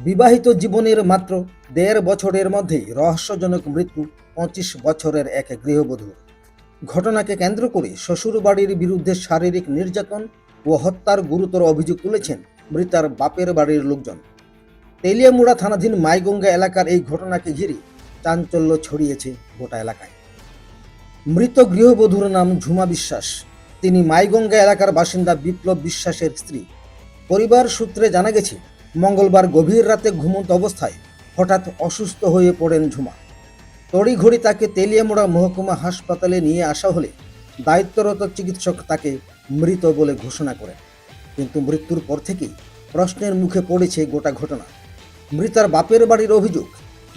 বিবাহিত জীবনের মাত্র ১.৫ বছরের মধ্যেই রহস্যজনক মৃত্যু ২৫ বছরের এক গৃহবধূর। ঘটনাকে কেন্দ্র করে শ্বশুরবাড়ির বিরুদ্ধে শারীরিক নির্যাতন ও হত্যার গুরুতর অভিযোগ তুলেছেন মৃতার বাপের বাড়ির লোকজন। তেলিয়ামুড়া থানাধীন মাইগঙ্গা এলাকার এই ঘটনাকে ঘিরে চাঞ্চল্য ছড়িয়েছে গোটা এলাকায়। মৃত গৃহবধূর নাম ঝুমা বিশ্বাস। তিনি মাইগঙ্গা এলাকার বাসিন্দা বিপ্লব বিশ্বাসের স্ত্রী। পরিবার সূত্রে জানা গেছে, মঙ্গলবার গভীর রাতে ঘুমন্ত অবস্থায় হঠাৎ অসুস্থ হয়ে পড়েন ঝুমা। তড়িঘড়ি তাকে তেলিয়ামুড়া মহকুমা হাসপাতালে নিয়ে আসা হলে দায়িত্বরত চিকিৎসক তাকে মৃত বলে ঘোষণা করেন। কিন্তু মৃত্যুর পর থেকেই প্রশ্নের মুখে পড়েছে গোটা ঘটনা। মৃতার বাপের বাড়ির অভিযোগ,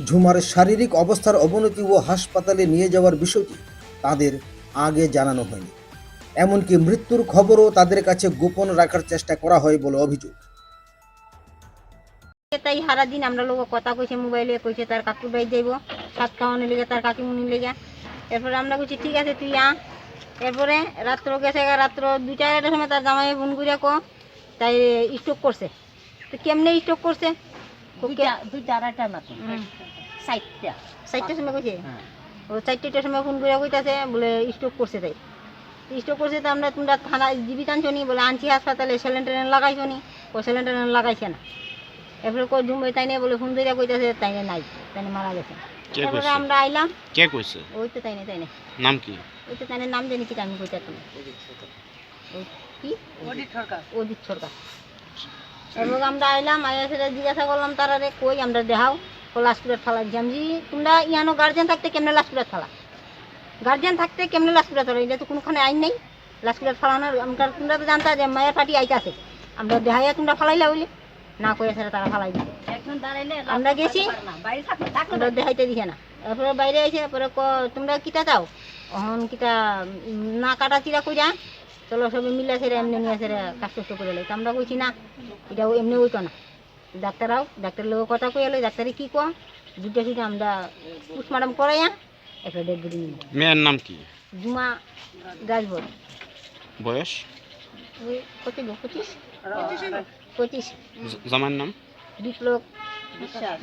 ঝুমার শারীরিক অবস্থার অবনতি ও হাসপাতালে নিয়ে যাওয়ার বিষয়টি তাদের আগে জানানো হয়নি। এমনকি মৃত্যুর খবরও তাদের কাছে গোপন রাখার চেষ্টা করা হয় বলে অভিযোগ। তাই সারা দিন আমরা লোক কথা কইছে, মোবাইলে কইছে তার কাকুর বাড়ি যাইব ভাত খাওয়ানোর লেগে, তার কাকিমুনির লেগে। এরপরে আমরা কইছি ঠিক আছে তুই আ। এরপরে রাত্র গেছে, রাত্র 2টার সময় তার জামাই ফোন করে তাই স্ট্রোক করছে। তো কেমনে স্ট্রোক করছে? 2-2.5টার মতো, 4টার সময় কইছে। ও 4টার সময় ফোন করে কইতাছে বলে স্ট্রোক করছে। তাই স্ট্রোক করছে তো তোমরা থানায় জীবিত আনছো নি? বলে আনছি হাসপাতালে। স্যালাইন লাগাইছো নি? ও স্যালাইন লাগাইছে না। এরপরে কই ঝুমবে তাই বলে ফোন ধরে কইতাছে তাই নাই, তাই মারা গেছে। তারপরে আমরা আইলাম। কে কইছে? ওই তো তাই নাম কি? ওই তো তাই নাম জানি কি আমি কইতে পারি। কি অজিত সরকার। এরপর আমরা আইলাম, আইয়া সেটা জিজ্ঞাসা করলাম তারারে কই আমরা দেখাও লাশপুরের ফালা দিছি। আমি তোমরা ইয়ানো গার্জেন থাকতে কেমনে লাশপুরের ফালা? গার্জেন থাকতে কেমনে লাশপুরের ফালা? এটা তো কোনোখানে আইন নেই লাশপুরের ফালানোর। তোমরা তো জানতা যে মায়ের পার্টি আইতাছে, আমরা দেখাইয়া তোমরা ফালাইলা বলি না কইয়া সেটা তারা ফালাই দিবে। আমরা গেছি, আমরা দেখাইতে দিছে না। এরপরে বাইরে এসে পরে তোমরা কিতা চাও অহন কিতা না কাটা চিরা কইরা চলো সবাই মিলে সেরে এমনি নিয়ে সেরে কাজ কষ্ট করে লাই। আমরা কইছি না, এটা এমনি হইতো না। ডাক্তাররাও ডাক্তার লোক কথা কই এলো, ডাক্তারে কি কো দুটো শুধু আমরা পোস্টমর্টম করাইয়া একটা ডেড বডি নিয়ে। মেয়ের নাম কি? ঝুমা রাজভর। বয়স? ওই কত 25। জামার নাম? বিপ্লব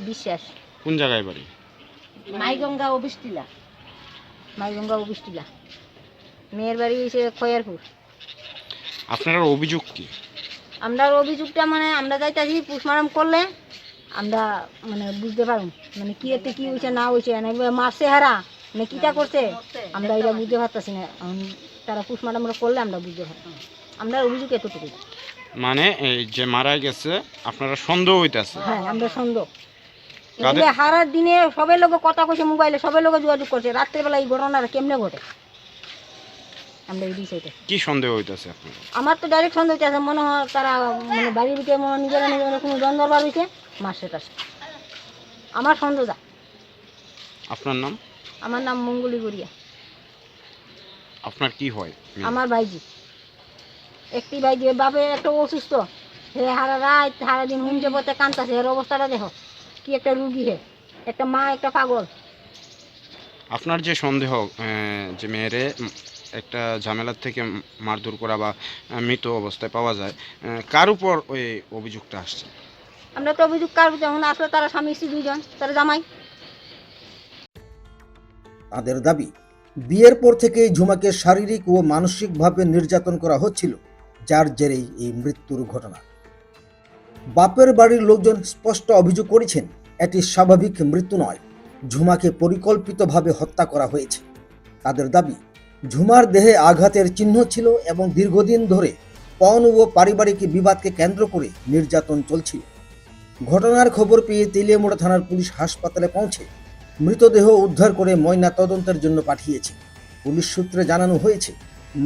বিশ্বাস। কোন জায়গায় বাড়ি? মাইগঙ্গা অবিষ্টিলা। মেয়ের বাড়ি হচ্ছে খয়ারপুর। আপনার অভিযোগ কি? আমরা অভিযোগটা আমরা যাইতাছি পোস্টমর্টম করলে আমরা বুঝতে পারব কি এতে কি হয়েছে না হয়েছে, মারছে হারা কিটা করছে আমরা এটা বুঝতে পারতাছি না। তারা পোস্টমর্টম করলে আমরা বুঝতে পারতাম। আমরা অভিযোগ এতটুকু এই যে মারা গেছে আপনারা সন্দেহ হইতাছে? হ্যাঁ, আমরা সন্দেহ। হারার দিনে সবাই লোক কথা কইছে, মোবাইলে সবাই লোক যোগাযোগ করছে। রাত্রেবেলা এই ঘটনাটা কেমনে ঘটে আমরা এই বিষয়টা কি সন্দেহ হইতাছে আপনার? আমার তো ডাইরেক্ট সন্দেহ হইতেছে, মনে হয় তারা বাড়ির ভিতরে নিজেরা কোনো দ্বন্দ্ব বার হইছে মাসে টাসে। আমার সন্দেহ যা। আপনার নাম? আমার নাম মঙ্গলি গড়িয়া। আপনার কি হয়? আমার ভাইজি, একটি ভাইজি। বাপে একটা অসুস্থ, হে হারা রাত সারাদিন হুমজে পথে কান্তাছে। এর অবস্থাটা দেখো, কি একটা রুগী হে, একটা মা একটা পাগল। আপনার যে সন্দেহ যে মেয়েরে একটা ঝামেলার থেকে মারধর করা বা মৃত অবস্থায় পাওয়া যায়, কার উপর ওই অভিযোগটা আসছে? আমরা তো অভিযোগ কার যেমন আসলে তারা স্বামী স্ত্রী দুইজন, তারা জামাই। তাদের দাবি, বিয়ের পর থেকেই ঝুমাকে শারীরিক ও মানসিকভাবে নির্যাতন করা হচ্ছিল, যার জেরেই এই মৃত্যুর ঘটনা। বাপের বাড়ির লোকজন স্পষ্ট অভিযোগ করেছেন, এটি স্বাভাবিক মৃত্যু নয়, ঝুমাকে পরিকল্পিতভাবে হত্যা করা হয়েছে। তাদের দাবি, ঝুমার দেহে আঘাতের চিহ্ন ছিল এবং দীর্ঘদিন ধরে পণ ও পারিবারিক বিবাদকে কেন্দ্র করে নির্যাতন চলছিল। ঘটনার খবর পেয়ে তেলিয়ামুড়া থানার পুলিশ হাসপাতালে পৌঁছে মৃতদেহ উদ্ধার করে ময়না তদন্তের জন্য পাঠিয়েছে। পুলিশ সূত্রে জানানো হয়েছে,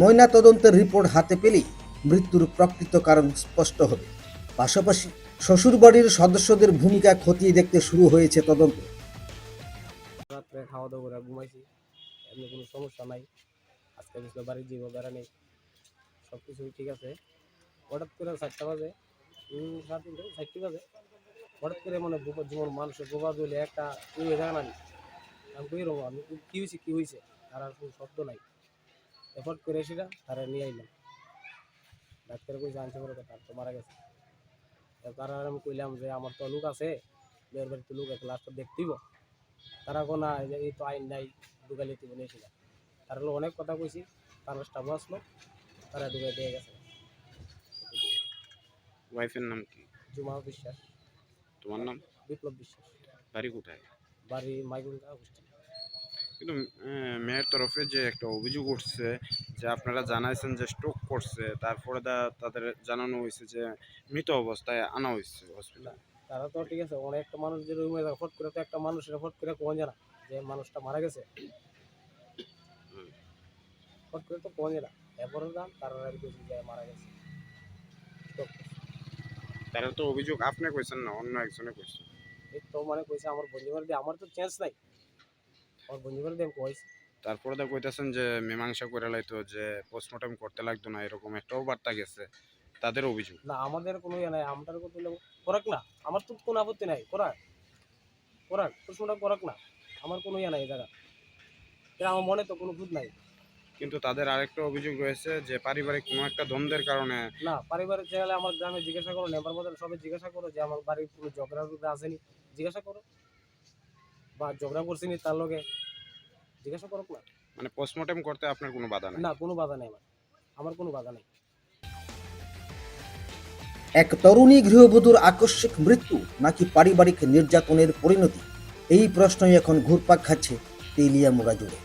ময়না তদন্তের রিপোর্ট হাতে পেলেই মৃত্যুর প্রকৃত কারণ স্পষ্ট হবে। পাশাপাশি শ্বশুরবাড়ির সদস্যদের ভূমিকা খতিয়ে দেখতে শুরু হয়েছে তদন্ত। রাত্রে খাওয়া দাওয়া করে ঘুমাইছি, এমনি কোনো সমস্যা নাই। আজকে গেছিল বাড়ি যাবো, বেড়া নেই, সব কিছুই ঠিক আছে। হঠাৎ করে 4টা বাজে, 4টা বাজে হঠাৎ করে জীবন মানুষের গোবা দিলে একটা হয়ে যায় না। আমি কই রকম আমি কী হয়েছে তার আর কোনো শব্দ নাই। এফোর্ট করে সেটা তারা নিয়ে আইলাম। ডাক্তার কইছে আনছে বলে তার তো মারা গেছে। তারা আমি কইলাম যে আমার তো লোক আছে, মেয়ের বাড়িতে লোক আছে, লাস্টটা দেখতেইব। তারা কোনা এই তো আইন নাই, ঢুকাইলে তুই নিয়েছিল। তারা হলো অনেক কথা কইছি, তারা স্টাফ আসলো, তারা ঢুকাই দিয়ে গেছে। ওয়াইফের নাম কি? জুমা বিশ্বাস, তোমার নাম? বিপ্লব বিশ্বাস, বাড়ি কোথায়? বাড়ি মাইগুঙ্গা গোষ্ঠী। কিন্তু মেয়ের তরফে যে একটা অভিযোগ উঠছে যে আপনারা জানাইছেন যে স্ট্রোক করছে, তারপরে তাদের জানানো হয়েছে যে মৃত অবস্থায় আনা হয়েছে হসপিটাল। তারা তো ঠিক আছে, অনেকটা মানুষ যে রুমে ফট করে তো একটা মানুষের ফট করে কোন জানা যে মানুষটা মারা গেছে, ফট করে তো কোন জানা। এরপরে দাম তারা আর কিছু যায় মারা গেছে। তারা তো অভিযোগ আপনি কইছেন না, অন্য একজনে কইছে। এই তো মানে কইছে আমার বন্ধুবার দিয়ে, আমার তো চান্স নাই, আমার বন্ধুবার দিয়ে আমি কইছি। তারপরে তো কইতাছেন যে মীমাংসা করে লাইতো, যে পোস্টমর্টম করতে লাগতো না, এরকম একটাও বার্তা গেছে তাদের অভিযোগ। না আমাদের কোনো ইয়ে নাই, আমাদের কত করাক না, আমার তো কোনো আপত্তি নাই, করাক করাক প্রশ্নটা করাক না, আমার কোনো ইয়ে নাই এই জায়গা, আমার মনে তো কোনো ভূত নাই। কিন্তু তাদের আরেকটা অভিযোগ রয়েছে যে পারিবারিক কোনো একটা দ্বন্দ্বের কারণে। না পারিবারিক জায়গায় আমার গ্রামে জিজ্ঞাসা করো, নেবার মধ্যে সবাই জিজ্ঞাসা করো যে আমার বাড়ির কোনো ঝগড়া টুগড়া আসেনি, জিজ্ঞাসা করো, বা ঝগড়া করছিনি তার লগে জিজ্ঞাসা করো না। মানে পোস্টমর্টম করতে আপনার কোনো বাধা নেই? না কোনো বাধা নেই, আমার কোনো বাধা নেই। এক তরুণী গৃহবধূর আকস্মিক মৃত্যু নাকি পারিবারিক নির্যাতনের পরিণতি, এই প্রশ্নই এখন ঘুরপাক খাচ্ছে তেলিয়ামুড়া জুড়ে।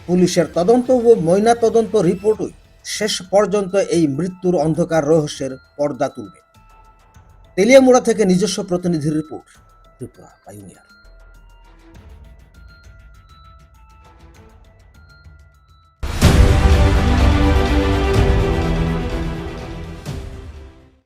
পুলিশের তদন্ত ও ময়না তদন্ত রিপোর্টই শেষ পর্যন্ত এই মৃত্যুর অন্ধকার রহস্যের পর্দা তুলবে। তেলিয়ামুড়া থেকে নিজস্ব প্রতিনিধির রিপোর্ট, ত্রিপুরা পাইওনিয়ার।